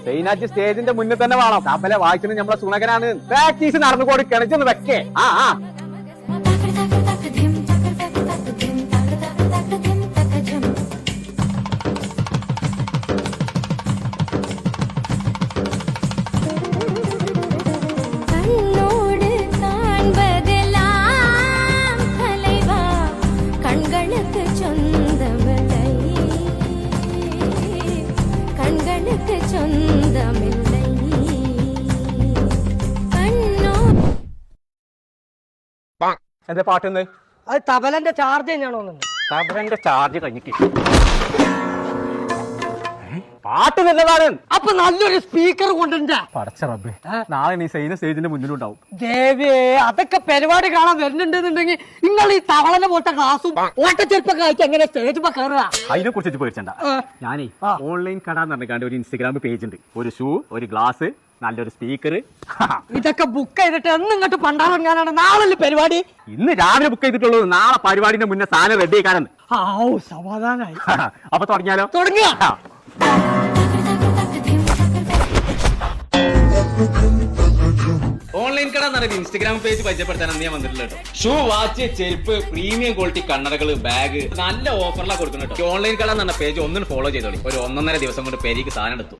പെയിനാച്ച് സ്റ്റേജിന്റെ മുന്നിൽ തന്നെ വേണം. തപ്പലെ വായിച്ചത് നമ്മളെ സുണകനാണ്. പ്രാക്ടീസ് നടന്നു കൊടുക്കണം. ചെന്ന് വെക്കേ. എന്താ പാട്ടെന്ന്? അത് തബലന്റെ ചാർജ് തന്നെയാണോ? തബലന്റെ ചാർജ് കഴിഞ്ഞിട്ട് പാട്ട് നല്ലതാണ്. അപ്പൊ നല്ലൊരു സ്പീക്കർ കൊണ്ടുണ്ടാ. പടച്ച റബ്ബേ, നാളെ നീ സൈന സ്റ്റേജിന്റെ മുന്നിലുണ്ടാവും. ദേവേ, അതൊക്കെ പരിപാടി കാണാൻ വരുന്നുണ്ടെന്നുണ്ടെങ്കിൽ നിങ്ങൾ ഈ തവളനെ പോലത്തെ ക്ലാസും ഓട്ടച്ചെരുപ്പൊക്കെ അയച്ച് എങ്ങനെ സ്റ്റേജ് കയറുക? അതിനെ കുറിച്ച് പേടിച്ചണ്ട. ഞാനേ ഓൺലൈൻ കട എന്ന് പറഞ്ഞാണ്ട് ഒരു ഇൻസ്റ്റഗ്രാം പേജ് ഉണ്ട്. ഒരു ഷൂ, ഒരു ഗ്ലാസ്, നല്ലൊരു സ്പീക്കർ. ഇതൊക്കെ ബുക്ക് ചെയ്തിട്ട് എന്ന് ഇങ്ങോട്ട് പണ്ടാറങ്ങാനാണ് നാളെ പരിപാടി. ഇന്ന് രാവിലെ ബുക്ക് ചെയ്തിട്ടുള്ളൂ. നാളെ പരിപാടിന്റെ മുന്നേ സാധനം റെഡി ആക്കാനെന്ന്. സമാധാനായി. അപ്പൊ തുടങ്ങിയാലോ? തുടങ്ങിയ ഓൺലൈൻ കട എന്ന് പറയുന്ന ഇൻസ്റ്റഗ്രാം പേജ് പരിചയപ്പെടുത്താനാണ് ഞാൻ വന്നിട്ടുള്ളത്. ഷൂ, വാച്ച്, ചെരുപ്പ്, പ്രീമിയം ക്വാളിറ്റി കണ്ണടകൾ, ബാഗ് നല്ല ഓഫറിലാണ് കൊടുക്കുന്നത്. ഓൺലൈൻ കട എന്ന് പറഞ്ഞ പേജ് ഒന്നും ഫോളോ ചെയ്തോളി. ഒരു 1.5 ദിവസം കൊണ്ട് പേരിക്ക് സാധനം എടുത്തു.